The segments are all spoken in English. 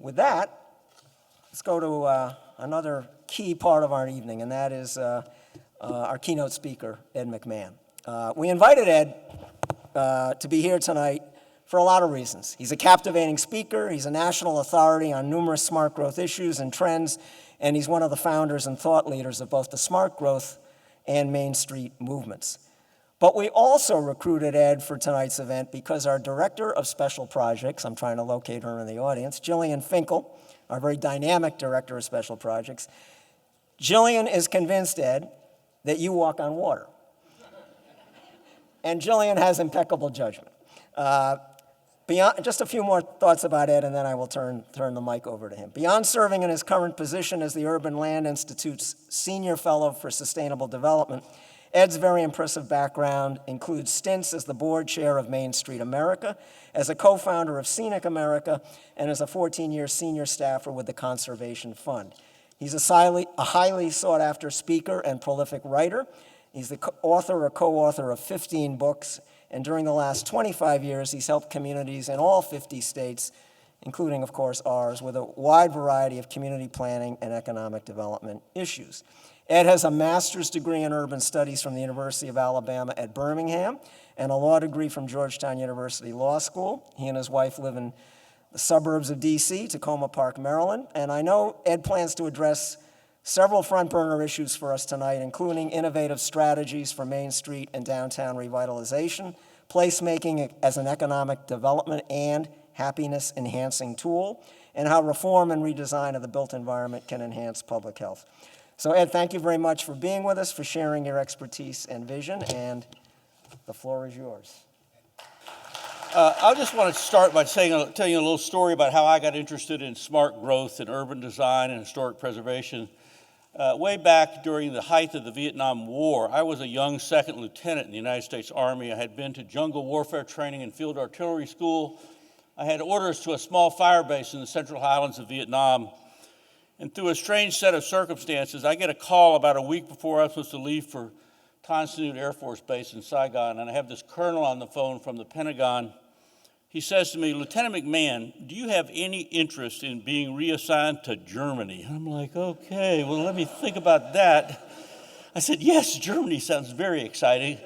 With that, let's go to another key part of our evening, and that is our keynote speaker, Ed McMahon. We invited Ed to be here tonight for a lot of reasons. He's a captivating speaker, he's a national authority on numerous smart growth issues and trends, and he's one of the founders and thought leaders of both the smart growth and Main Street movements. But we also recruited Ed for tonight's event because our Director of Special Projects, I'm trying to locate her in the audience, Jillian Finkel, our very dynamic Director of Special Projects. Jillian is convinced, Ed, that you walk on water. And Jillian has impeccable judgment. Just a few more thoughts about Ed, and then I will turn the mic over to him. Beyond serving in his current position as the Urban Land Institute's Senior Fellow for Sustainable Development, Ed's very impressive background includes stints as the board chair of Main Street America, as a co-founder of Scenic America, and as a 14-year senior staffer with the Conservation Fund. He's a highly sought-after speaker and prolific writer. He's the author or co-author of 15 books, and during the last 25 years, he's helped communities in all 50 states, including, of course, ours, with a wide variety of community planning and economic development issues. Ed has a master's degree in urban studies from the University of Alabama at Birmingham and a law degree from Georgetown University Law School. He and his wife live in the suburbs of D.C., Tacoma Park, Maryland, and I know Ed plans to address several front-burner issues for us tonight, including innovative strategies for Main Street and downtown revitalization, placemaking as an economic development and happiness-enhancing tool, and how reform and redesign of the built environment can enhance public health. So Ed, thank you very much for being with us, for sharing your expertise and vision, and the floor is yours. I just want to start by telling you a little story about how I got interested in smart growth and urban design and historic preservation. Way back during the height of the Vietnam War, I was a young second lieutenant in the United States Army. I had been to jungle warfare training and field artillery school. I had orders to a small fire base in the Central Highlands of Vietnam. And through a strange set of circumstances, I get a call about a week before I was supposed to leave for Tan Son Nhut Air Force Base in Saigon, and I have this colonel on the phone from the Pentagon. He says to me, "Lieutenant McMahon, do you have any interest in being reassigned to Germany?" I'm like, okay, well, let me think about that. I said, yes, Germany sounds very exciting.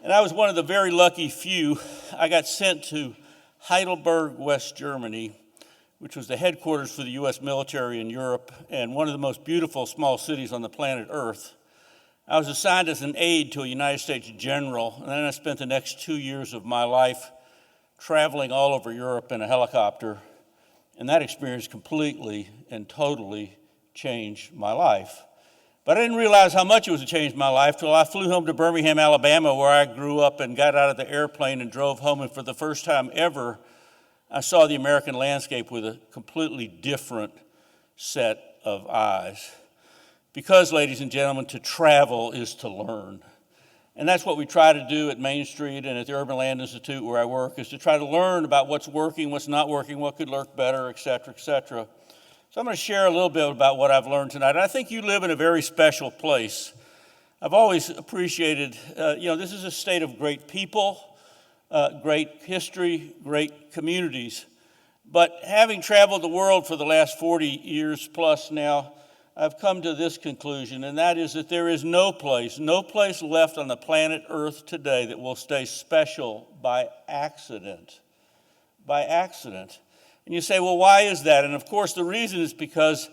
And I was one of the very lucky few. I got sent to Heidelberg, West Germany, which was the headquarters for the U.S. military in Europe and one of the most beautiful small cities on the planet Earth. I was assigned as an aide to a United States general, and then I spent the next 2 years of my life traveling all over Europe in a helicopter, and that experience completely and totally changed my life. But I didn't realize how much it was to change my life till I flew home to Birmingham, Alabama, where I grew up, and got out of the airplane and drove home, and for the first time ever, I saw the American landscape with a completely different set of eyes. Because, ladies and gentlemen, to travel is to learn. And that's what we try to do at Main Street and at the Urban Land Institute where I work, is to try to learn about what's working, what's not working, what could work better, et cetera, et cetera. So I'm going to share a little bit about what I've learned tonight. I think you live in a very special place. I've always appreciated, this is a state of great people, great history, great communities. But having traveled the world for the last 40 years plus now, I've come to this conclusion, and that is that there is no place left on the planet Earth today that will stay special by accident. By accident. And you say, well, why is that? And of course, the reason is because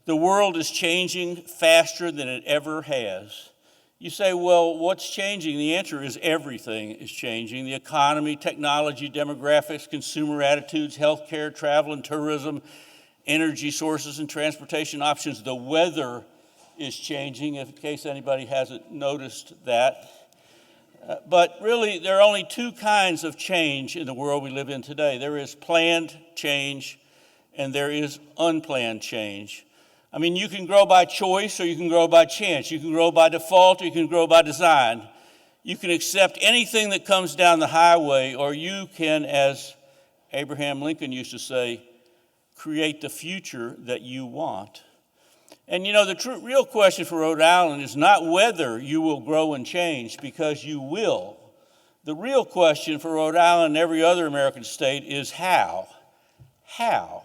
the world is changing faster than it ever has. You say, well, what's changing? The answer is everything is changing. The economy, technology, demographics, consumer attitudes, healthcare, travel and tourism, energy sources and transportation options. The weather is changing, in case anybody hasn't noticed that. But really, there are only two kinds of change in the world we live in today. There is planned change, and there is unplanned change. I mean, you can grow by choice, or you can grow by chance. You can grow by default, or you can grow by design. You can accept anything that comes down the highway, or you can, as Abraham Lincoln used to say, create the future that you want. And the real question for Rhode Island is not whether you will grow and change, because you will. The real question for Rhode Island and every other American state is how. How?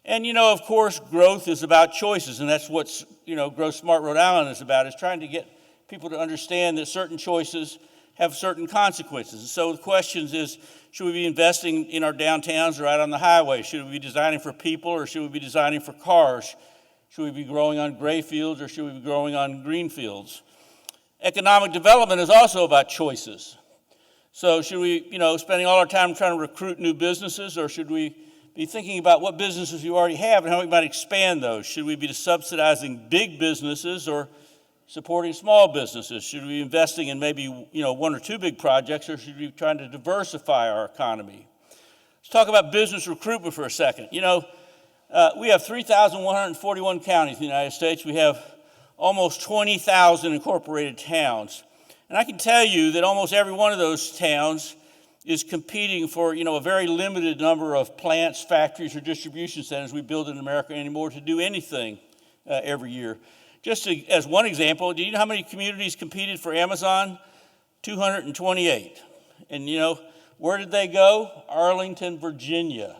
And, of course, growth is about choices, and that's what, Grow Smart Rhode Island is about, is trying to get people to understand that certain choices have certain consequences. And so the question is, should we be investing in our downtowns or out on the highway? Should we be designing for people or should we be designing for cars? Should we be growing on gray fields or should we be growing on green fields? Economic development is also about choices. So should we, spending all our time trying to recruit new businesses, or should we be thinking about what businesses you already have and how we might expand those? Should we be subsidizing big businesses or supporting small businesses? Should we be investing in maybe, one or two big projects, or should we be trying to diversify our economy? Let's talk about business recruitment for a second. We have 3,141 counties in the United States. We have almost 20,000 incorporated towns. And I can tell you that almost every one of those towns is competing for, a very limited number of plants, factories, or distribution centers we build in America anymore to do anything every year. Just as one example, do you know how many communities competed for Amazon? 228. And where did they go? Arlington, Virginia.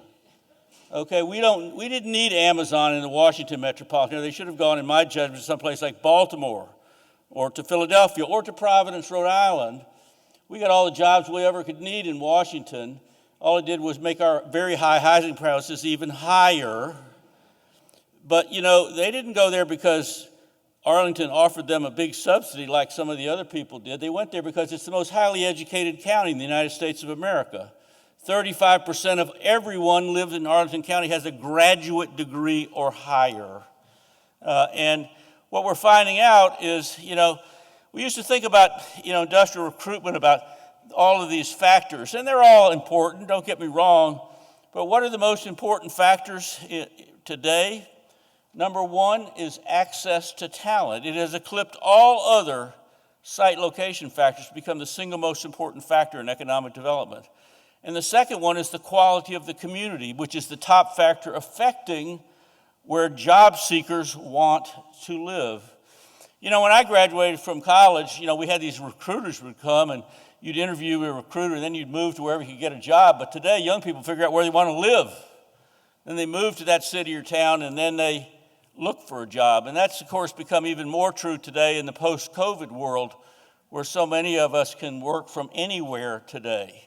Okay, we didn't need Amazon in the Washington metropolitan area. They should have gone, in my judgment, to someplace like Baltimore or to Philadelphia or to Providence, Rhode Island. We got all the jobs we ever could need in Washington. All it did was make our very high housing prices even higher. But, they didn't go there because Arlington offered them a big subsidy like some of the other people did. They went there because it's the most highly educated county in the United States of America. 35% of everyone lives in Arlington County has a graduate degree or higher. And what we're finding out is, we used to think about, industrial recruitment, about all of these factors, and they're all important, don't get me wrong, but what are the most important factors today? Number one is access to talent. It has eclipsed all other site location factors to become the single most important factor in economic development. And the second one is the quality of the community, which is the top factor affecting where job seekers want to live. When I graduated from college, we had these recruiters would come and you'd interview a recruiter and then you'd move to wherever you could get a job. But today, young people figure out where they want to live. Then they move to that city or town and then they look for a job. And that's, of course, become even more true today in the post-COVID world, where so many of us can work from anywhere today.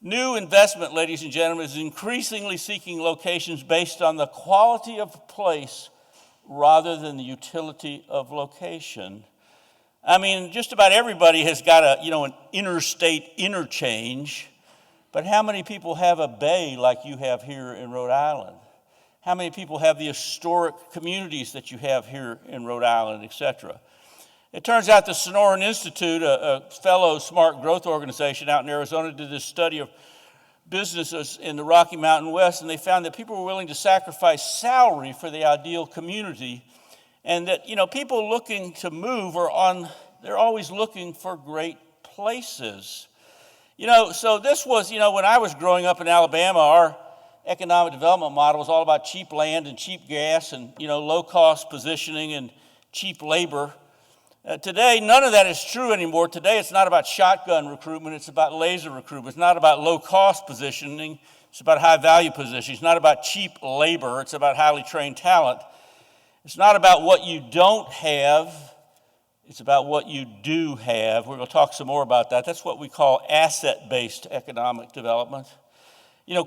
New investment, ladies and gentlemen, is increasingly seeking locations based on the quality of place rather than the utility of location. I mean, just about everybody has got an interstate interchange, but how many people have a bay like you have here in Rhode Island? How many people have the historic communities that you have here in Rhode Island, et cetera? It turns out the Sonoran Institute, a fellow smart growth organization out in Arizona, did this study of businesses in the Rocky Mountain West, and they found that people were willing to sacrifice salary for the ideal community, and that, people looking to move they're always looking for great places. So this was, when I was growing up in Alabama, our economic development model was all about cheap land and cheap gas and, low-cost positioning and cheap labor. Today, none of that is true anymore. Today, it's not about shotgun recruitment. It's about laser recruitment. It's not about low-cost positioning. It's about high-value positioning. It's not about cheap labor. It's about highly trained talent. It's not about what you don't have. It's about what you do have. We're going to talk some more about that. That's what we call asset-based economic development.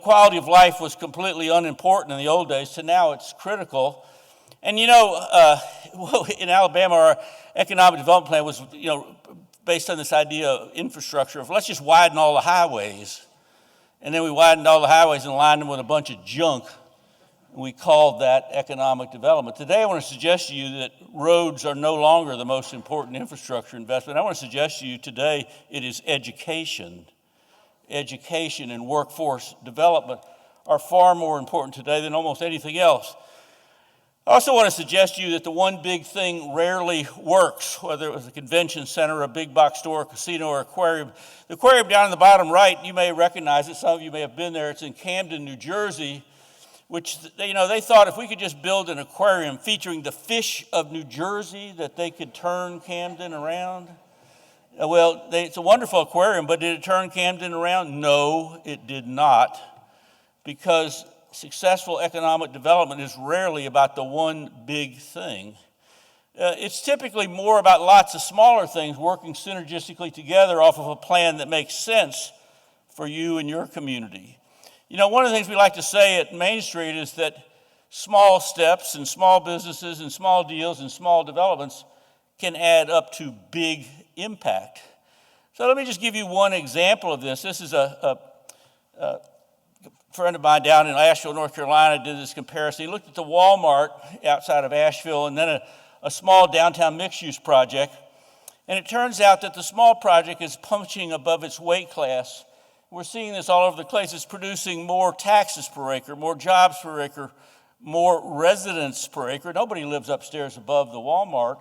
Quality of life was completely unimportant in the old days, to now it's critical. And in Alabama, our economic development plan was, based on this idea of infrastructure of let's just widen all the highways. And then we widened all the highways and lined them with a bunch of junk. And we called that economic development. Today, I want to suggest to you that roads are no longer the most important infrastructure investment. I want to suggest to you today it is education. Education and workforce development are far more important today than almost anything else. I also want to suggest to you that the one big thing rarely works, whether it was a convention center, a big box store, a casino, or aquarium. The aquarium down in the bottom right, you may recognize it. Some of you may have been there. It's in Camden, New Jersey, which, they thought if we could just build an aquarium featuring the fish of New Jersey, that they could turn Camden around. Well, it's a wonderful aquarium, but did it turn Camden around? No, it did not, because successful economic development is rarely about the one big thing. It's typically more about lots of smaller things working synergistically together off of a plan that makes sense for you and your community. You know, one of the things we like to say at Main Street is that small steps and small businesses and small deals and small developments can add up to big impact. So let me just give you one example of this. This is a friend of mine down in Asheville, North Carolina, did this comparison. He looked at the Walmart outside of Asheville and then a small downtown mixed-use project. And it turns out that the small project is punching above its weight class. We're seeing this all over the place. It's producing more taxes per acre, more jobs per acre, more residents per acre. Nobody lives upstairs above the Walmart.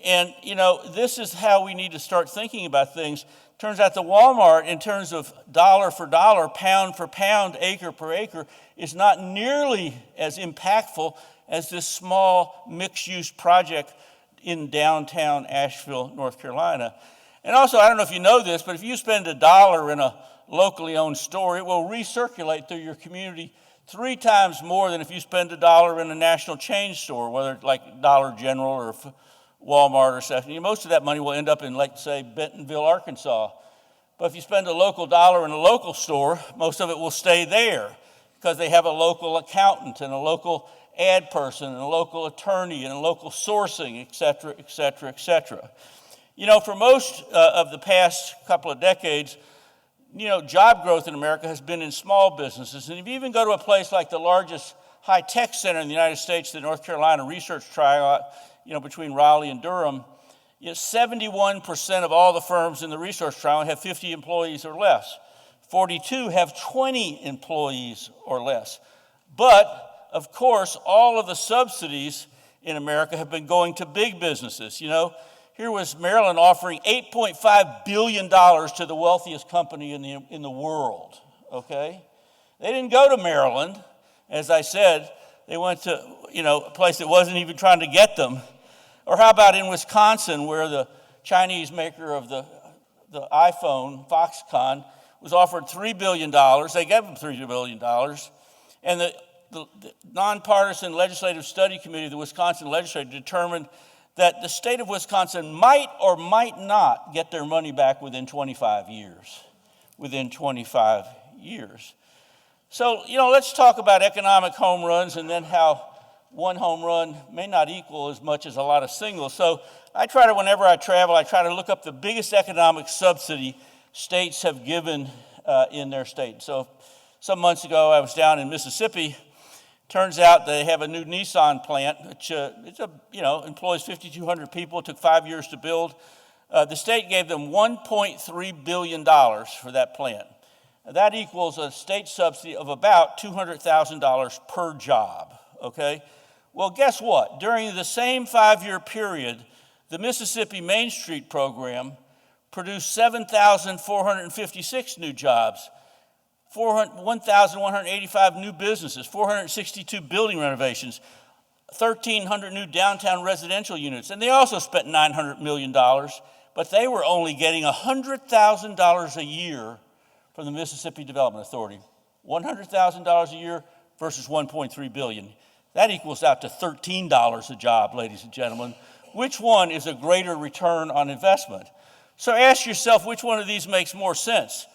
And, you know, this is how we need to start thinking about things. Turns out the Walmart, in terms of dollar for dollar, pound for pound, acre per acre, is not nearly as impactful as this small mixed-use project in downtown Asheville, North Carolina. And also, I don't know if you know this, but if you spend $1 in a locally owned store, it will recirculate through your community 3 times more than if you spend $1 in a national chain store, whether it's like Dollar General or Walmart or something. Most of that money will end up in, like, say, Bentonville, Arkansas. But if you spend a local dollar in a local store, most of it will stay there because they have a local accountant and a local ad person and a local attorney and a local sourcing, et cetera, et cetera, et cetera. You know, for most of the past couple of decades, you know, job growth in America has been in small businesses. And if you even go to a place like the largest high-tech center in the United States, the North Carolina Research Triangle, you know, between Raleigh and Durham, you know, 71% of all the firms in the Research Triangle have 50 employees or less. 42 have 20 employees or less. But of course, all of the subsidies in America have been going to big businesses. You know, here was Maryland offering $8.5 billion to the wealthiest company in the world, okay? They didn't go to Maryland, as I said. They went to, you know, a place that wasn't even trying to get them. Or how about in Wisconsin, where the Chinese maker of the iPhone, Foxconn, was offered $3 billion. They gave them $3 billion. And the nonpartisan legislative study committee of the Wisconsin legislature determined that the state of Wisconsin might or might not get their money back within 25 years. Within 25 years. So, you know, let's talk about economic home runs and then how one home run may not equal as much as a lot of singles. So I try to, whenever I travel, I try to look up the biggest economic subsidy states have given in their state. So some months ago, I was down in Mississippi. Turns out they have a new Nissan plant, which employs 5,200 people. It took 5 years to build. The state gave them $1.3 billion for that plant. That equals a state subsidy of about $200,000 per job, okay? Well, guess what? During the same 5-year period, the Mississippi Main Street program produced 7,456 new jobs, 1,185 new businesses, 462 building renovations, 1,300 new downtown residential units. And they also spent $900 million, but they were only getting $100,000 a year from the Mississippi Development Authority. $100,000 a year versus $1.3 billion. That equals out to $13 a job, ladies and gentlemen. Which one is a greater return on investment? So ask yourself, which one of these makes more sense?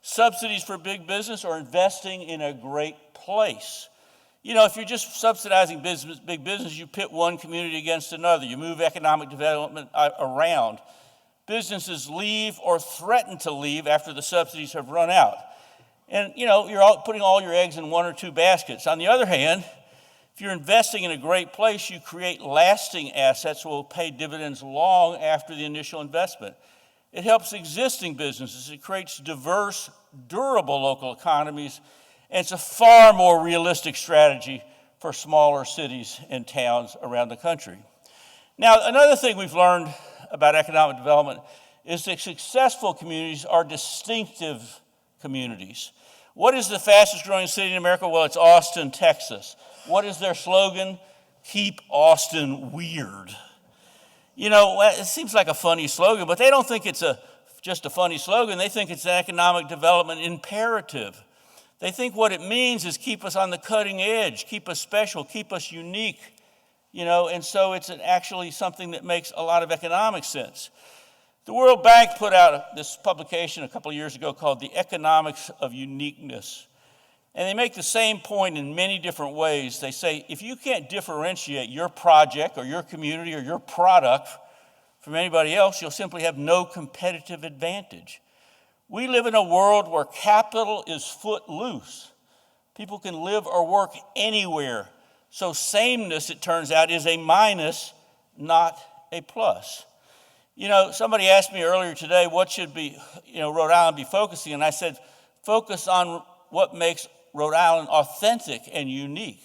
Subsidies for big business or investing in a great place? You know, if you're just subsidizing big business, you pit one community against another. You move economic development around. Businesses leave or threaten to leave after the subsidies have run out. And, you know, you're putting all your eggs in one or two baskets. On the other hand, if you're investing in a great place, you create lasting assets that will pay dividends long after the initial investment. It helps existing businesses. It creates diverse, durable local economies. And it's a far more realistic strategy for smaller cities and towns around the country. Now, another thing we've learned about economic development is that successful communities are distinctive communities. What is the fastest growing city in America? Well, it's Austin, Texas. What is their slogan? Keep Austin weird. You know, it seems like a funny slogan, but they don't think it's just a funny slogan. They think it's an economic development imperative. They think what it means is keep us on the cutting edge, keep us special, keep us unique, and so it's actually something that makes a lot of economic sense. The World Bank put out this publication a couple of years ago called The Economics of Uniqueness. And they make the same point in many different ways. They say, if you can't differentiate your project or your community or your product from anybody else, you'll simply have no competitive advantage. We live in a world where capital is footloose. People can live or work anywhere. So sameness, it turns out, is a minus, not a plus. Somebody asked me earlier today, what should Rhode Island be focusing on? And I said, focus on what makes Rhode Island authentic and unique.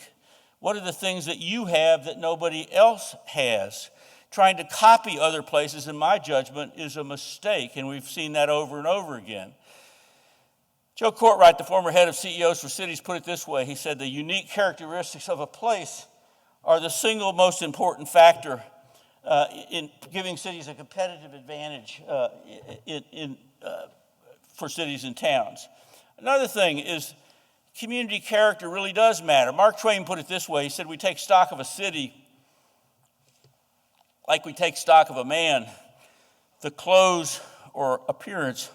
What are the things that you have that nobody else has? Trying to copy other places, in my judgment, is a mistake, and we've seen that over and over again. Joe Courtwright, the former head of CEOs for Cities, put it this way. He said, the unique characteristics of a place are the single most important factor in giving cities a competitive advantage for cities and towns. Another thing is community character really does matter. Mark Twain put it this way. He said, we take stock of a city like we take stock of a man. The clothes or appearance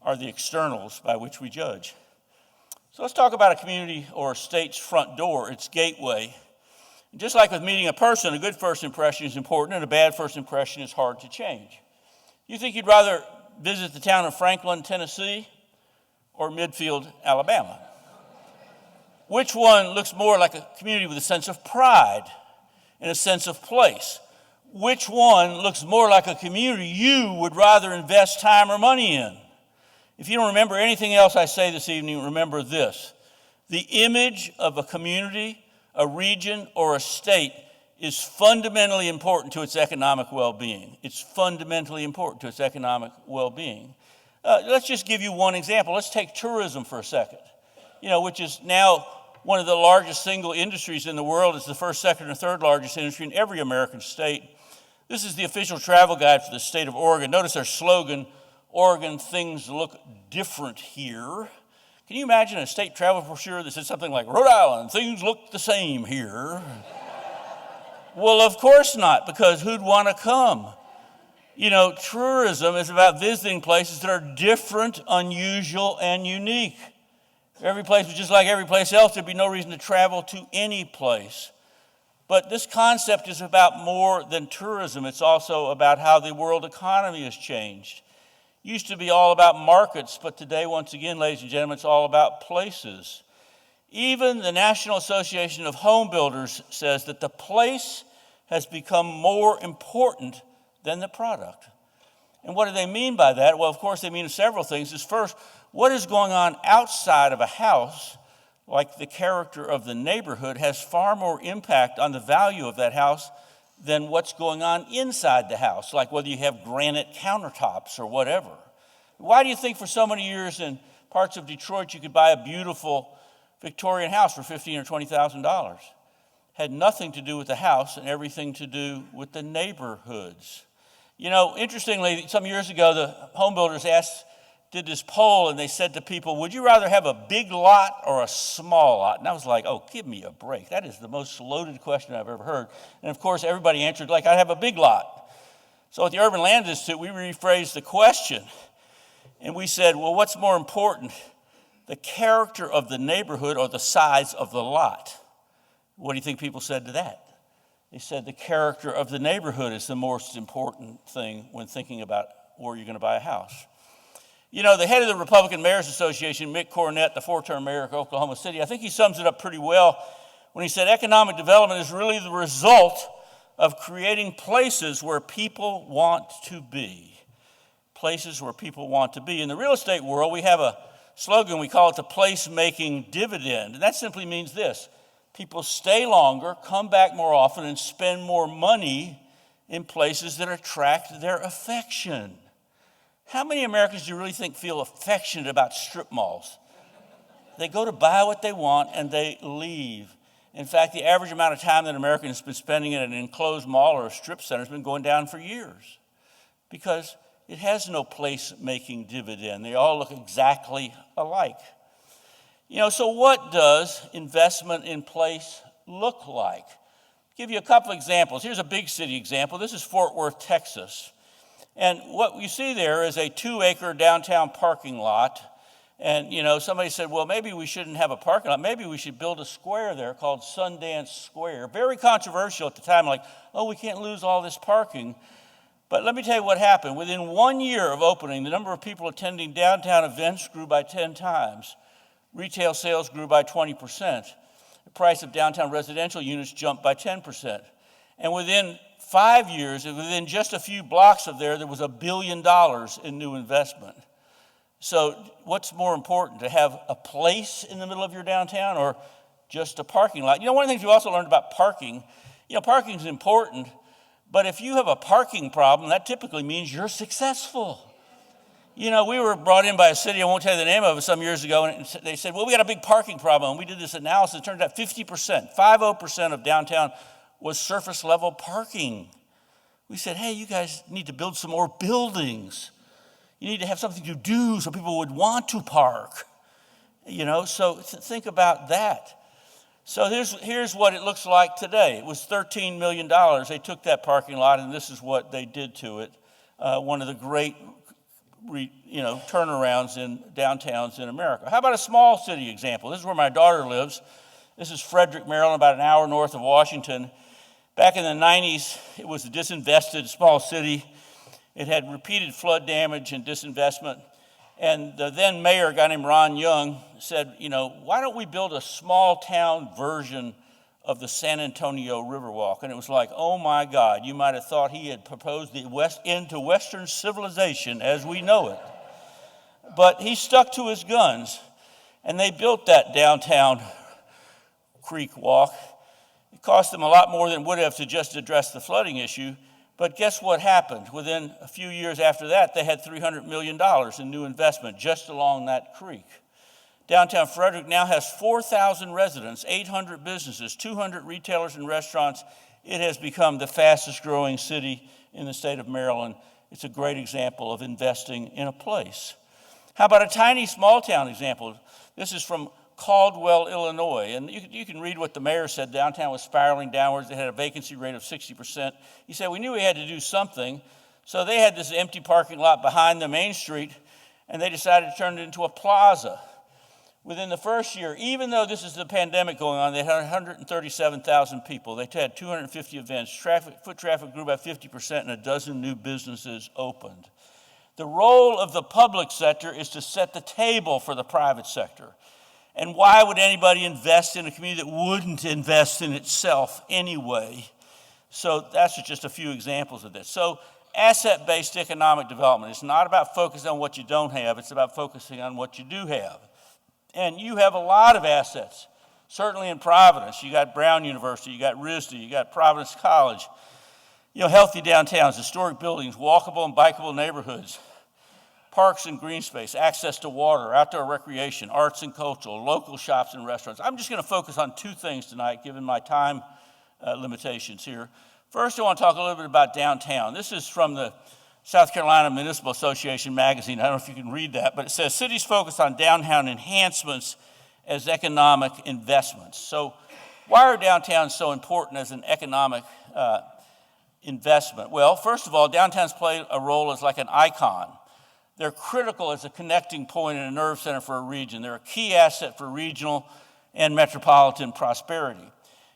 are the externals by which we judge. So let's talk about a community or a state's front door, its gateway. And just like with meeting a person, a good first impression is important and a bad first impression is hard to change. You think you'd rather visit the town of Franklin, Tennessee, or Midfield, Alabama? Which one looks more like a community with a sense of pride and a sense of place? Which one looks more like a community you would rather invest time or money in? If you don't remember anything else I say this evening, remember this. The image of a community, a region, or a state is fundamentally important to its economic well-being. It's fundamentally important to its economic well-being. Let's just give you one example. Let's take tourism for a second, which is now one of the largest single industries in the world. It's the first, second, or third largest industry in every American state. This is the official travel guide for the state of Oregon. Notice their slogan, Oregon, things look different here. Can you imagine a state travel brochure that said something like, Rhode Island, things look the same here? Well, of course not, because who'd want to come? Tourism is about visiting places that are different, unusual, and unique. If every place was just like every place else, there'd be no reason to travel to any place. But this concept is about more than tourism. It's also about how the world economy has changed. It used to be all about markets, but today, once again, ladies and gentlemen, it's all about places. Even the National Association of Home Builders says that the place has become more important than the product. And what do they mean by that? Well, of course, they mean several things. First, what is going on outside of a house, like the character of the neighborhood, has far more impact on the value of that house than what's going on inside the house, like whether you have granite countertops or whatever. Why do you think for so many years in parts of Detroit you could buy a beautiful Victorian house for $15,000 or $20,000? Had nothing to do with the house and everything to do with the neighborhoods. Interestingly, some years ago, the home builders did this poll, and they said to people, would you rather have a big lot or a small lot? And I was like, oh, give me a break. That is the most loaded question I've ever heard. And of course, everybody answered like, I'd have a big lot. So at the Urban Land Institute, we rephrased the question, and we said, well, what's more important, the character of the neighborhood or the size of the lot? What do you think people said to that? They said the character of the neighborhood is the most important thing when thinking about where you're going to buy a house. The head of the Republican Mayors Association, Mick Cornett, the four-term mayor of Oklahoma City, I think he sums it up pretty well when he said economic development is really the result of creating places where people want to be. Places where people want to be. In the real estate world, we have a slogan, we call it the Placemaking Dividend. And that simply means this: people stay longer, come back more often, and spend more money in places that attract their affection. How many Americans do you really think feel affectionate about strip malls? They go to buy what they want and they leave. In fact, the average amount of time that Americans have been spending in an enclosed mall or a strip center has been going down for years because it has no place-making dividend. They all look exactly alike. So what does investment in place look like? Give you a couple examples. Here's a big city example. This is Fort Worth, Texas. And what you see there is a 2-acre downtown parking lot. And, somebody said, well, maybe we shouldn't have a parking lot. Maybe we should build a square there called Sundance Square. Very controversial at the time, like, oh, we can't lose all this parking. But let me tell you what happened. Within 1 year of opening, the number of people attending downtown events grew by 10 times. Retail sales grew by 20%. The price of downtown residential units jumped by 10%. And within 5 years, within just a few blocks of there was $1 billion in new investment. So what's more important, to have a place in the middle of your downtown or just a parking lot? One of the things we also learned about parking, parking is important, but if you have a parking problem, that typically means you're successful. We were brought in by a city, I won't tell you the name of it, some years ago, and they said, well, we got a big parking problem. And we did this analysis. It turned out 50% of downtown was surface level parking. We said, hey, you guys need to build some more buildings. You need to have something to do so people would want to park. So think about that. So here's what it looks like today. It was $13 million. They took that parking lot, and this is what they did to it. One of the great turnarounds in downtowns in America. How about a small city example? This is where my daughter lives. This is Frederick, Maryland, about an hour north of Washington. Back in the 90s, it was a disinvested small city. It had repeated flood damage and disinvestment. And the then mayor, a guy named Ron Young, said, why don't we build a small town version of the San Antonio Riverwalk? And it was like, oh my God, you might have thought he had proposed the end to Western civilization as we know it. But he stuck to his guns, and they built that downtown creek walk. It cost them a lot more than it would have to just address the flooding issue. But guess what happened? Within a few years after that, they had $300 million in new investment just along that creek. Downtown Frederick now has 4,000 residents, 800 businesses, 200 retailers and restaurants. It has become the fastest growing city in the state of Maryland. It's a great example of investing in a place. How about a tiny small town example? This is from Caldwell, Illinois. And you can read what the mayor said. Downtown was spiraling downwards. They had a vacancy rate of 60%. He said, we knew we had to do something. So they had this empty parking lot behind the main street, and they decided to turn it into a plaza. Within the first year, even though this is the pandemic going on, they had 137,000 people. They had 250 events. Foot traffic grew by 50%, and a dozen new businesses opened. The role of the public sector is to set the table for the private sector. And why would anybody invest in a community that wouldn't invest in itself anyway? So that's just a few examples of this. So asset-based economic development is not about focusing on what you don't have. It's about focusing on what you do have. And you have a lot of assets, certainly in Providence. You got Brown University, you got RISD, you got Providence College. Healthy downtowns, historic buildings, walkable and bikeable neighborhoods, parks and green space, access to water, outdoor recreation, arts and culture, local shops and restaurants. I'm just going to focus on two things tonight, given my time limitations here. First, I want to talk a little bit about downtown. This is from the South Carolina Municipal Association magazine. I don't know if you can read that, but it says, cities focus on downtown enhancements as economic investments. So why are downtowns so important as an economic investment? Well, first of all, downtowns play a role as like an icon. They're critical as a connecting point and a nerve center for a region. They're a key asset for regional and metropolitan prosperity.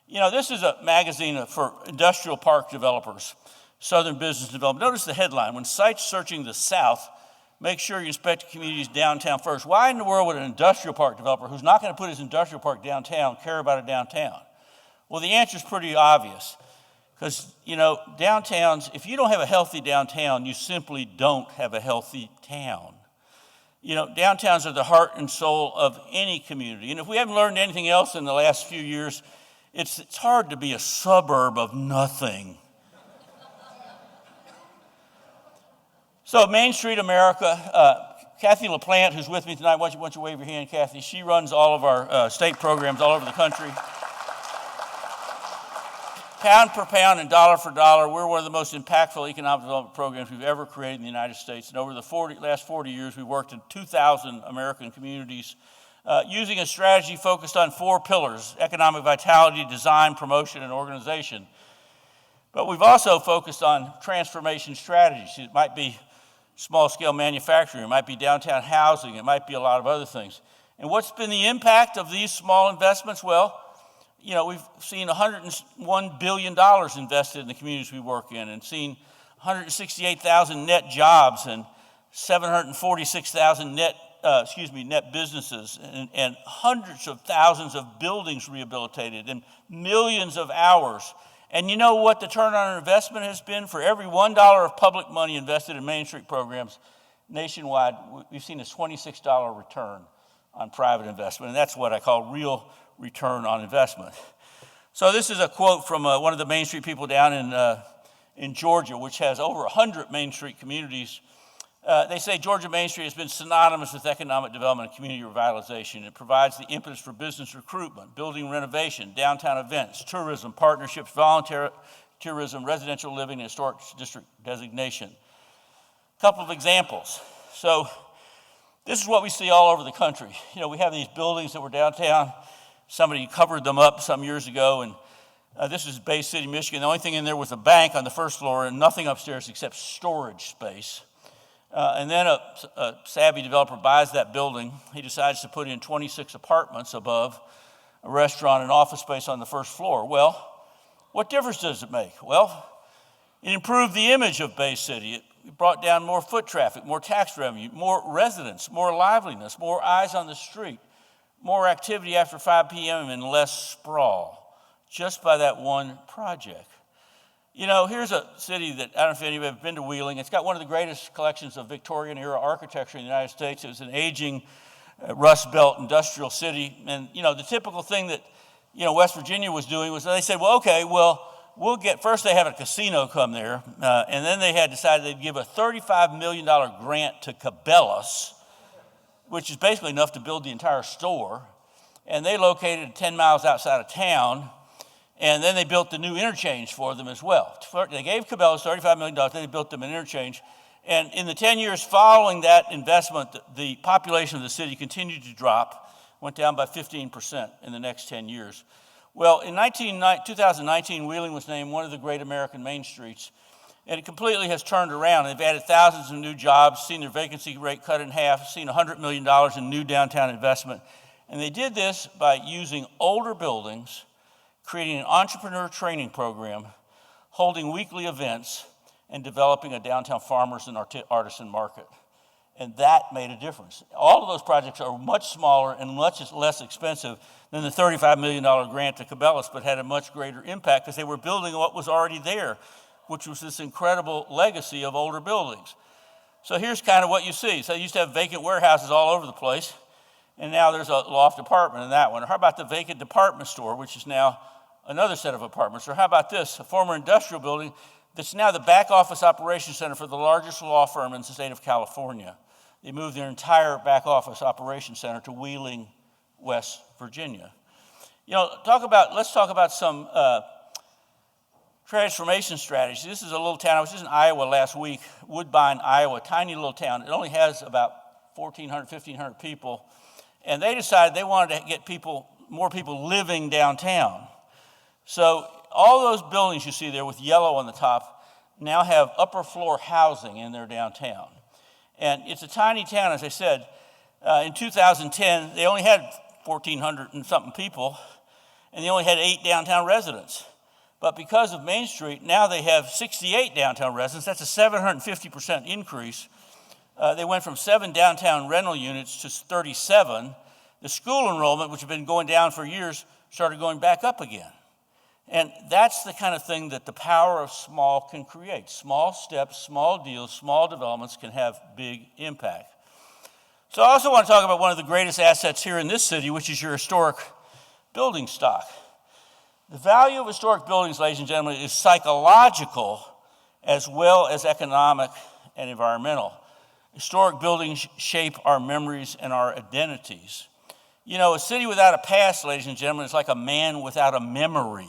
This is a magazine for industrial park developers, Southern Business Development. Notice the headline, when sites searching the South, make sure you inspect communities downtown first. Why in the world would an industrial park developer who's not going to put his industrial park downtown care about a downtown? Well, the answer is pretty obvious. Because, downtowns, if you don't have a healthy downtown, you simply don't have a healthy town. Downtowns are the heart and soul of any community. And if we haven't learned anything else in the last few years, it's hard to be a suburb of nothing. So Main Street America, Kathy LaPlante, who's with me tonight, why don't you wave your hand, Kathy? She runs all of our state programs all over the country. Pound per pound and dollar for dollar, we're one of the most impactful economic development programs we've ever created in the United States. And over the last 40 years, we've worked in 2,000 American communities, using a strategy focused on 4 pillars: economic vitality, design, promotion, and organization. But we've also focused on transformation strategies. It might be small-scale manufacturing, it might be downtown housing, it might be a lot of other things. And what's been the impact of these small investments? Well, we've seen $101 billion invested in the communities we work in, and seen 168,000 net jobs and 746,000 net businesses, and hundreds of thousands of buildings rehabilitated, and millions of hours. And you know what the return on investment has been? For every $1 of public money invested in Main Street programs nationwide, we've seen a $26 return on private investment, and that's what I call real return on investment. So this is a quote from one of the Main Street people down in Georgia, which has over 100 Main Street communities. They say Georgia Main Street has been synonymous with economic development and community revitalization. It provides the impetus for business recruitment, building renovation, downtown events, tourism, partnerships, volunteer tourism, residential living, and historic district designation. A couple of examples. So this is what we see all over the country. We have these buildings that were downtown. Somebody covered them up some years ago, and this is Bay City, Michigan. The only thing in there was a bank on the first floor and nothing upstairs except storage space. And then a savvy developer buys that building. He decides to put in 26 apartments above, a restaurant and office space on the first floor. Well, what difference does it make? Well, it improved the image of Bay City. It brought down more foot traffic, more tax revenue, more residents, more liveliness, more eyes on the street, more activity after 5 p.m. and less sprawl, just by that one project. Here's a city that, I don't know if any of you have been to Wheeling. It's got one of the greatest collections of Victorian-era architecture in the United States. It was an aging Rust Belt industrial city. And, the typical thing that, West Virginia was doing was they said, first they had a casino come there, and then they had decided they'd give a $35 million grant to Cabela's, which is basically enough to build the entire store. And they located 10 miles outside of town. And then they built the new interchange for them as well. They gave Cabela's $35 million, then they built them an interchange. And in the 10 years following that investment, the population of the city continued to drop, went down by 15% in the next 10 years. Well, in 2019, Wheeling was named one of the great American main streets, and it completely has turned around. They've added thousands of new jobs, seen their vacancy rate cut in half, seen $100 million in new downtown investment. And they did this by using older buildings, creating an entrepreneur training program, holding weekly events, and developing a downtown farmers and artisan market. And that made a difference. All of those projects are much smaller and much less expensive than the $35 million grant to Cabela's, but had a much greater impact because they were building what was already there, which was this incredible legacy of older buildings. So here's kind of what you see. So you used to have vacant warehouses all over the place, and now there's a loft apartment in that one. Or how about the vacant department store, which is now another set of apartments? Or how about this, a former industrial building that's now the back office operations center for the largest law firm in the state of California. They moved their entire back office operations center to Wheeling, West Virginia. Let's talk about some transformation strategies. This is a little town. I was just in Iowa last week, Woodbine, Iowa, tiny little town. It only has about 1,400, 1,500 people. And they decided they wanted to get more people living downtown. So all those buildings you see there with yellow on the top now have upper floor housing in their downtown. And it's a tiny town, as I said. In 2010, they only had 1,400 and something people, and they only had 8 downtown residents. But because of Main Street, now they have 68 downtown residents. That's a 750% increase. They went from 7 downtown rental units to 37. The school enrollment, which had been going down for years, started going back up again. And that's the kind of thing that the power of small can create. Small steps, small deals, small developments can have big impact. So I also want to talk about one of the greatest assets here in this city, which is your historic building stock. The value of historic buildings, ladies and gentlemen, is psychological as well as economic and environmental. Historic buildings shape our memories and our identities. A city without a past, ladies and gentlemen, is like a man without a memory.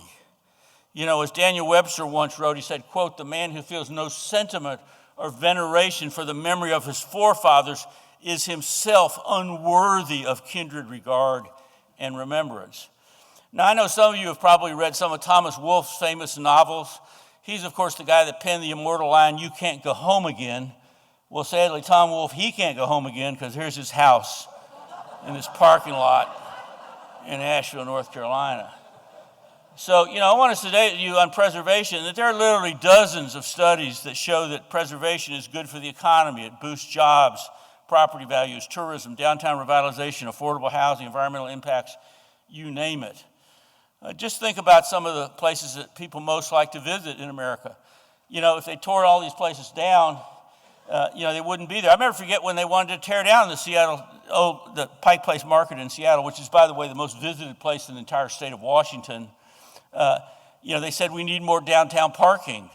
As Daniel Webster once wrote, he said, quote, "The man who feels no sentiment or veneration for the memory of his forefathers is himself unworthy of kindred regard and remembrance. Now, I know some of you have probably read some of Thomas Wolfe's famous novels. He's, of course, the guy that penned the immortal line, "You can't go home again." Well, sadly, Tom Wolfe, he can't go home again because here's his house in this parking lot in Asheville, North Carolina. So, I want to sedate you on preservation, that there are literally dozens of studies that show that preservation is good for the economy. It boosts jobs, property values, tourism, downtown revitalization, affordable housing, environmental impacts, you name it. Just think about some of the places that people most like to visit in America. If they tore all these places down, they wouldn't be there. I never forget when they wanted to tear down the Pike Place Market in Seattle, which is, by the way, the most visited place in the entire state of Washington. They said we need more downtown parking.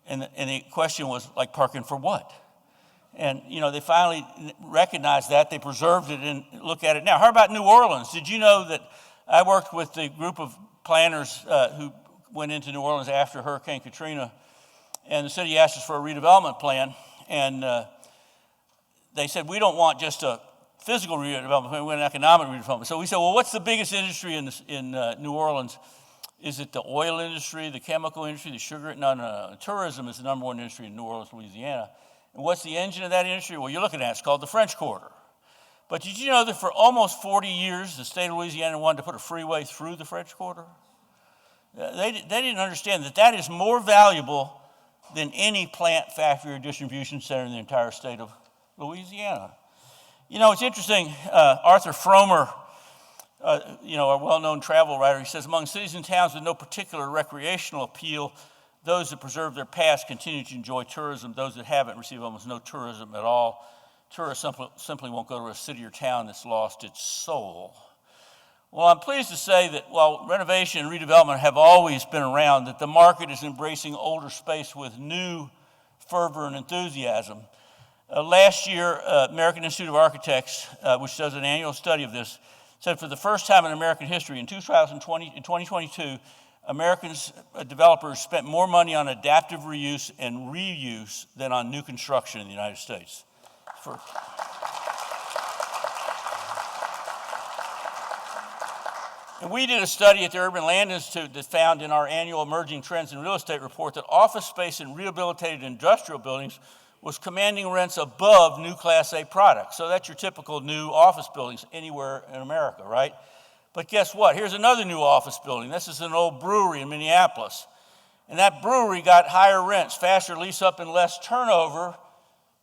And the question was, like, parking for what? And, they finally recognized that. They preserved it and look at it now. How about New Orleans? Did you know that I worked with the group of planners who went into New Orleans after Hurricane Katrina, and the city asked us for a redevelopment plan, and they said, we don't want just a physical redevelopment plan, we want an economic redevelopment. So we said, well, what's the biggest industry in New Orleans? Is it the oil industry, the chemical industry, the sugar? No. Tourism is the number one industry in New Orleans, Louisiana. And what's the engine of that industry? Well, you're looking at it. It's called the French Quarter. But did you know that for almost 40 years, the state of Louisiana wanted to put a freeway through the French Quarter? They didn't understand that is more valuable than any plant, factory, or distribution center in the entire state of Louisiana. It's interesting. Arthur Fromer, a well-known travel writer, he says, among cities and towns with no particular recreational appeal, those that preserve their past continue to enjoy tourism. Those that haven't receive almost no tourism at all. Tourists simply won't go to a city or town that's lost its soul. Well, I'm pleased to say that while renovation and redevelopment have always been around, that the market is embracing older space with new fervor and enthusiasm. Last year, American Institute of Architects, which does an annual study of this, said for the first time in American history, in 2022, Americans developers spent more money on adaptive reuse and reuse than on new construction in the United States. And we did a study at the Urban Land Institute that found in our annual Emerging Trends in Real Estate report that office space in rehabilitated industrial buildings was commanding rents above new Class A products. So that's your typical new office buildings anywhere in America, right? But guess what? Here's another new office building. This is an old brewery in Minneapolis. And that brewery got higher rents, faster lease up, and less turnover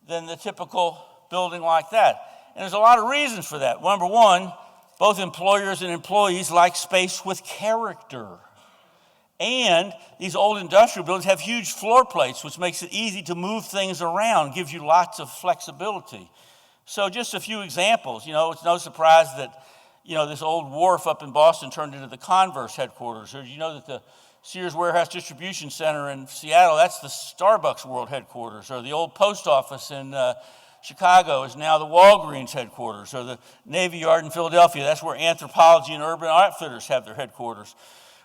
than the typical building like that. And there's a lot of reasons for that. Number one, both employers and employees like space with character. And these old industrial buildings have huge floor plates, which makes it easy to move things around, gives you lots of flexibility. So just a few examples. It's no surprise that, this old wharf up in Boston turned into the Converse headquarters. Or that the Sears Warehouse Distribution Center in Seattle, that's the Starbucks World headquarters. Or the old post office in Chicago is now the Walgreens headquarters. Or the Navy Yard in Philadelphia, that's where Anthropologie and Urban Outfitters have their headquarters.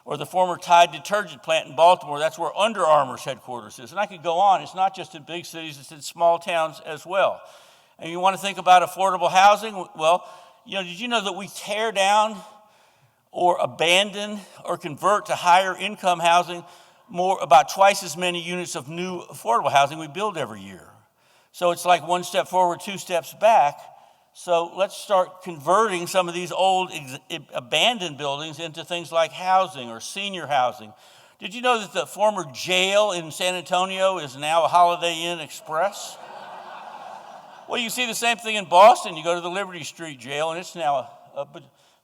Or the former Tide detergent plant in Baltimore, that's where Under Armour's headquarters is. And I could go on. It's not just in big cities, it's in small towns as well. And you want to think about affordable housing? Well, did you know that we tear down or abandon or convert to higher income housing about twice as many units of new affordable housing we build every year? So it's like one step forward, two steps back. So let's start converting some of these old abandoned buildings into things like housing or senior housing. Did you know that the former jail in San Antonio is now a Holiday Inn Express? Well, you see the same thing in Boston. You go to the Liberty Street jail, and it's now a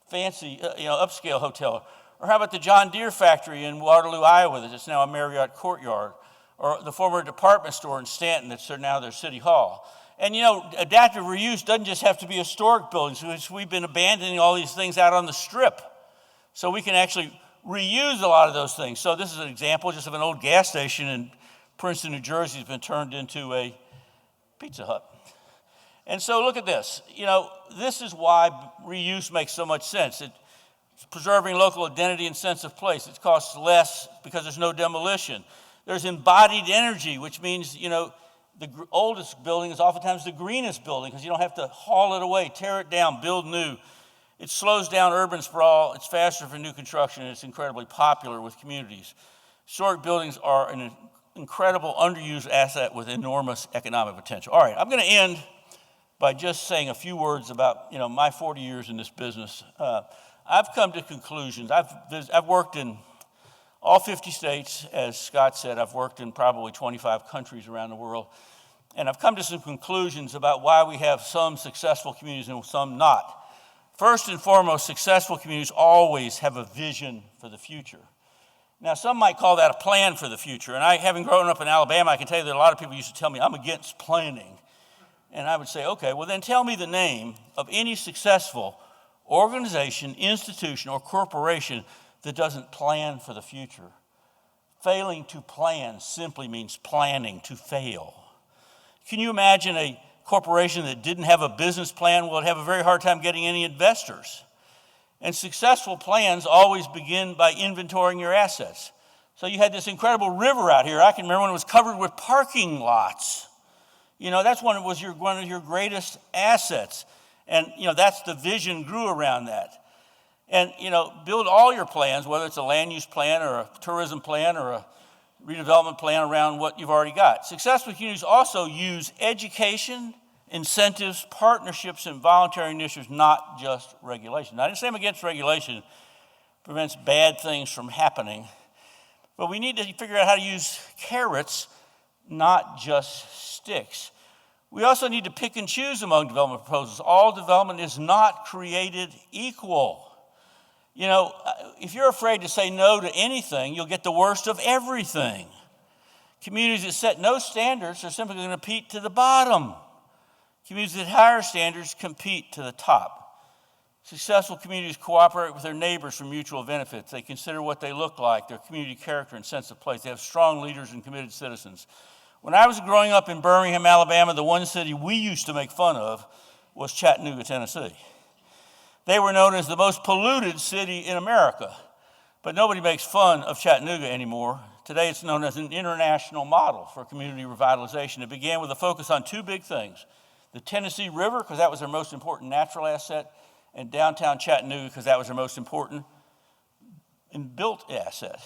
fancy, upscale hotel. Or how about the John Deere factory in Waterloo, Iowa, that's now a Marriott Courtyard? Or the former department store in Stanton that's now their city hall. And adaptive reuse doesn't just have to be historic buildings. We've been abandoning all these things out on the strip. So we can actually reuse a lot of those things. So this is an example just of an old gas station in Princeton, New Jersey that's been turned into a Pizza Hut. And so look at this. This is why reuse makes so much sense. It's preserving local identity and sense of place. It costs less because there's no demolition. There's embodied energy, which means, The oldest building is oftentimes the greenest building because you don't have to haul it away, tear it down, build new. It slows down urban sprawl. It's faster for new construction, and it's incredibly popular with communities. Historic buildings are an incredible underused asset with enormous economic potential. All right, I'm going to end by just saying a few words about my 40 years in this business. I've come to conclusions. I've worked in all 50 states, as Scott said. I've worked in probably 25 countries around the world. And I've come to some conclusions about why we have some successful communities and some not. First and foremost, successful communities always have a vision for the future. Now, some might call that a plan for the future. And having grown up in Alabama, I can tell you that a lot of people used to tell me, I'm against planning. And I would say, okay, well then tell me the name of any successful organization, institution, or corporation that doesn't plan for the future. Failing to plan simply means planning to fail. Can you imagine a corporation that didn't have a business plan? Well, it'd have a very hard time getting any investors. And successful plans always begin by inventorying your assets. So you had this incredible river out here. I can remember when it was covered with parking lots. That's one of your greatest assets. And, that's the vision grew around that. And, build all your plans, whether it's a land use plan or a tourism plan or a redevelopment plan around what you've already got. Successful communities also use education, incentives, partnerships, and voluntary initiatives, not just regulation. Now, I didn't say I'm against regulation. It prevents bad things from happening. But we need to figure out how to use carrots, not just sticks. We also need to pick and choose among development proposals. All development is not created equal. If you're afraid to say no to anything, you'll get the worst of everything. Communities that set no standards are simply going to compete to the bottom. Communities that higher standards compete to the top. Successful communities cooperate with their neighbors for mutual benefits. They consider what they look like, their community character and sense of place. They have strong leaders and committed citizens. When I was growing up in Birmingham, Alabama, the one city we used to make fun of was Chattanooga, Tennessee. They were known as the most polluted city in America, but nobody makes fun of Chattanooga anymore. Today it's known as an international model for community revitalization. It began with a focus on two big things: the Tennessee River, because that was their most important natural asset, and downtown Chattanooga, because that was their most important and built asset.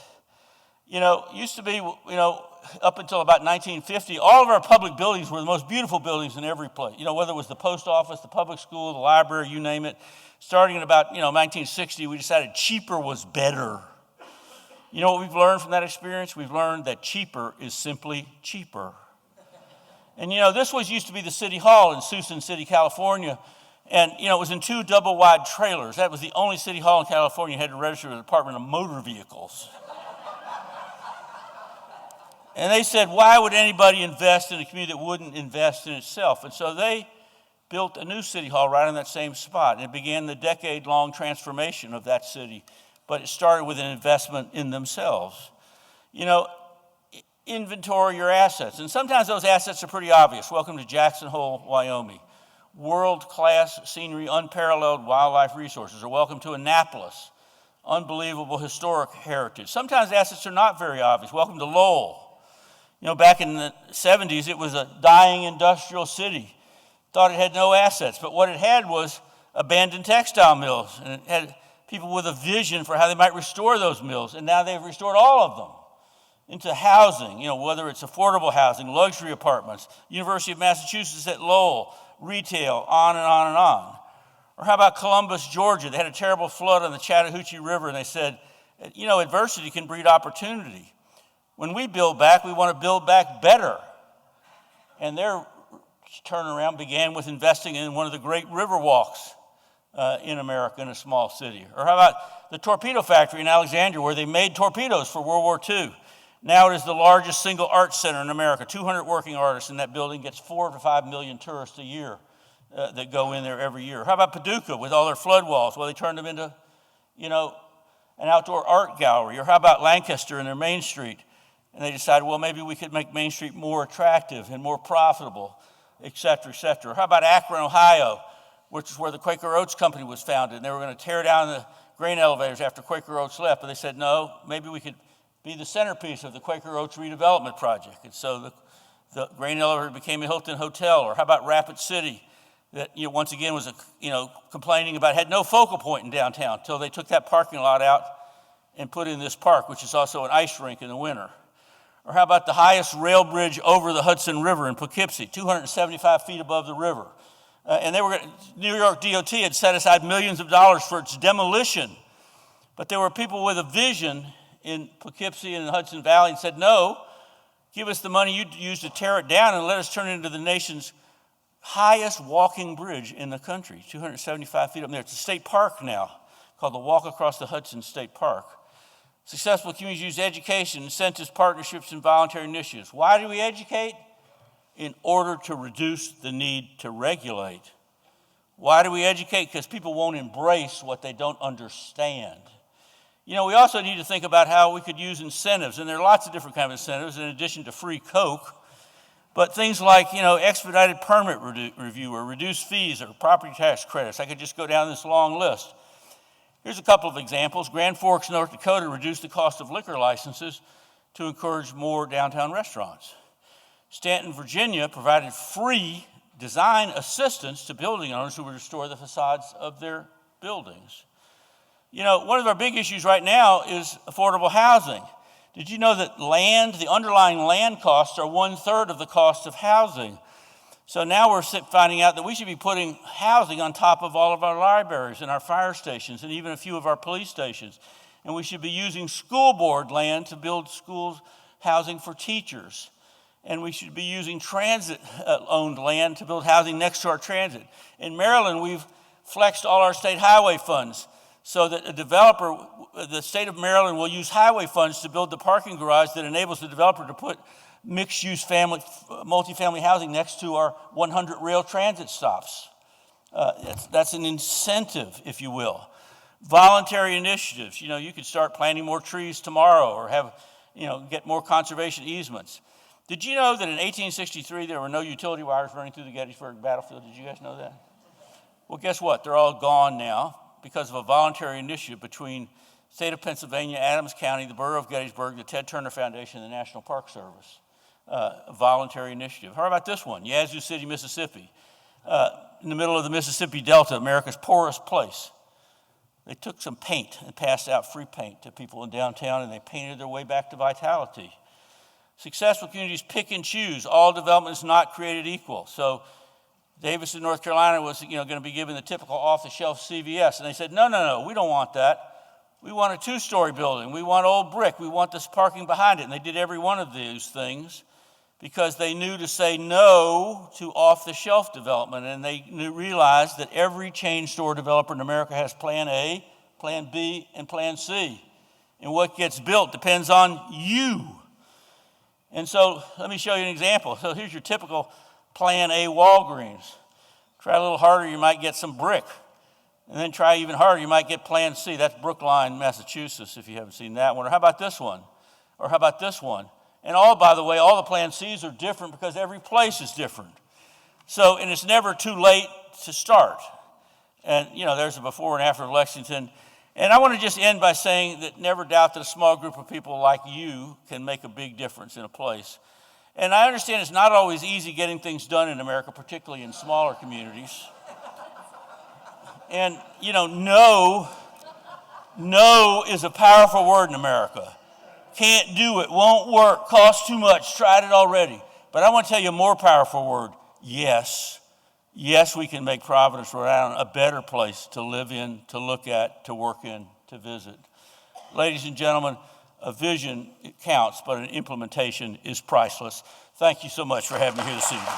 Used to be, up until about 1950, all of our public buildings were the most beautiful buildings in every place. Whether it was the post office, the public school, the library, you name it. Starting in about, 1960, we decided cheaper was better. You know what we've learned from that experience? We've learned that cheaper is simply cheaper. And, this used to be the City Hall in Susan City, California. And, it was in two double-wide trailers. That was the only city hall in California had to register with the Department of Motor Vehicles. And they said, why would anybody invest in a community that wouldn't invest in itself? And so they built a new city hall right on that same spot. And it began the decade-long transformation of that city. But it started with an investment in themselves. Inventory your assets. And sometimes those assets are pretty obvious. Welcome to Jackson Hole, Wyoming. World-class scenery, unparalleled wildlife resources. Or welcome to Annapolis. Unbelievable historic heritage. Sometimes assets are not very obvious. Welcome to Lowell. Back in the 70s, it was a dying industrial city. Thought it had no assets, but what it had was abandoned textile mills, and it had people with a vision for how they might restore those mills, and now they've restored all of them into housing, whether it's affordable housing, luxury apartments, University of Massachusetts at Lowell, retail, on and on and on. Or how about Columbus, Georgia? They had a terrible flood on the Chattahoochee River, and they said, adversity can breed opportunity. When we build back, we want to build back better. And their turnaround began with investing in one of the great river walks in America in a small city. Or how about the torpedo factory in Alexandria, where they made torpedoes for World War II. Now it is the largest single arts center in America. 200 working artists in that building, gets 4 to 5 million tourists a year that go in there every year. How about Paducah with all their flood walls? Well, they turned them into, an outdoor art gallery. Or how about Lancaster and their Main Street? And they decided, well, maybe we could make Main Street more attractive and more profitable, et cetera, et cetera. Or how about Akron, Ohio, which is where the Quaker Oats Company was founded. And they were going to tear down the grain elevators after Quaker Oats left. But they said, no, maybe we could be the centerpiece of the Quaker Oats redevelopment project. And so the grain elevator became a Hilton Hotel. Or how about Rapid City, that once again was complaining about, had no focal point in downtown until they took that parking lot out and put in this park, which is also an ice rink in the winter. Or how about the highest rail bridge over the Hudson River in Poughkeepsie, 275 feet above the river. And New York DOT had set aside millions of dollars for its demolition. But there were people with a vision in Poughkeepsie and the Hudson Valley and said, no, give us the money you used to tear it down and let us turn it into the nation's highest walking bridge in the country, 275 feet up there. It's a state park now called the Walk Across the Hudson State Park. Successful communities use education, incentives, partnerships, and voluntary initiatives. Why do we educate? In order to reduce the need to regulate. Why do we educate? Because people won't embrace what they don't understand. We also need to think about how we could use incentives, and there are lots of different kinds of incentives in addition to free Coke, but things like, expedited permit review or reduced fees or property tax credits. I could just go down this long list. Here's a couple of examples. Grand Forks, North Dakota reduced the cost of liquor licenses to encourage more downtown restaurants. Stanton, Virginia provided free design assistance to building owners who would restore the facades of their buildings. One of our big issues right now is affordable housing. Did you know that the underlying land costs are 1/3 of the cost of housing? So now we're finding out that we should be putting housing on top of all of our libraries and our fire stations and even a few of our police stations. And we should be using school board land to build schools housing for teachers. And we should be using transit-owned land to build housing next to our transit. In Maryland, we've flexed all our state highway funds so that the state of Maryland will use highway funds to build the parking garage that enables the developer to put mixed-use multifamily housing next to our 100 rail transit stops. That's an incentive, if you will. Voluntary initiatives. You could start planting more trees tomorrow or get more conservation easements. Did you know that in 1863 there were no utility wires running through the Gettysburg battlefield? Did you guys know that? Well, guess what? They're all gone now because of a voluntary initiative between the state of Pennsylvania, Adams County, the borough of Gettysburg, the Ted Turner Foundation, and the National Park Service. A voluntary initiative. How about this one? Yazoo City, Mississippi. In the middle of the Mississippi Delta, America's poorest place. They took some paint and passed out free paint to people in downtown, and they painted their way back to vitality. Successful communities pick and choose. All development is not created equal. So Davison, North Carolina was going to be given the typical off-the-shelf CVS, and they said, no, we don't want that. We want a 2-story building. We want old brick. We want this parking behind it. And they did every one of these things because they knew to say no to off-the-shelf development, and they realized that every chain store developer in America has Plan A, Plan B, and Plan C. And what gets built depends on you. And so let me show you an example. So here's your typical Plan A Walgreens. Try a little harder, you might get some brick. And then try even harder, you might get Plan C. That's Brookline, Massachusetts, if you haven't seen that one. Or how about this one? Or how about this one? And by the way, all the Plan Cs are different because every place is different. So, and it's never too late to start. And, there's a before and after of Lexington. And I want to just end by saying that never doubt that a small group of people like you can make a big difference in a place. And I understand it's not always easy getting things done in America, particularly in smaller communities. And, no is a powerful word in America. Can't do it, won't work, costs too much, tried it already. But I want to tell you a more powerful word, yes. Yes, we can make Providence, Rhode Island a better place to live in, to look at, to work in, to visit. Ladies and gentlemen, a vision counts, but an implementation is priceless. Thank you so much for having me here this evening.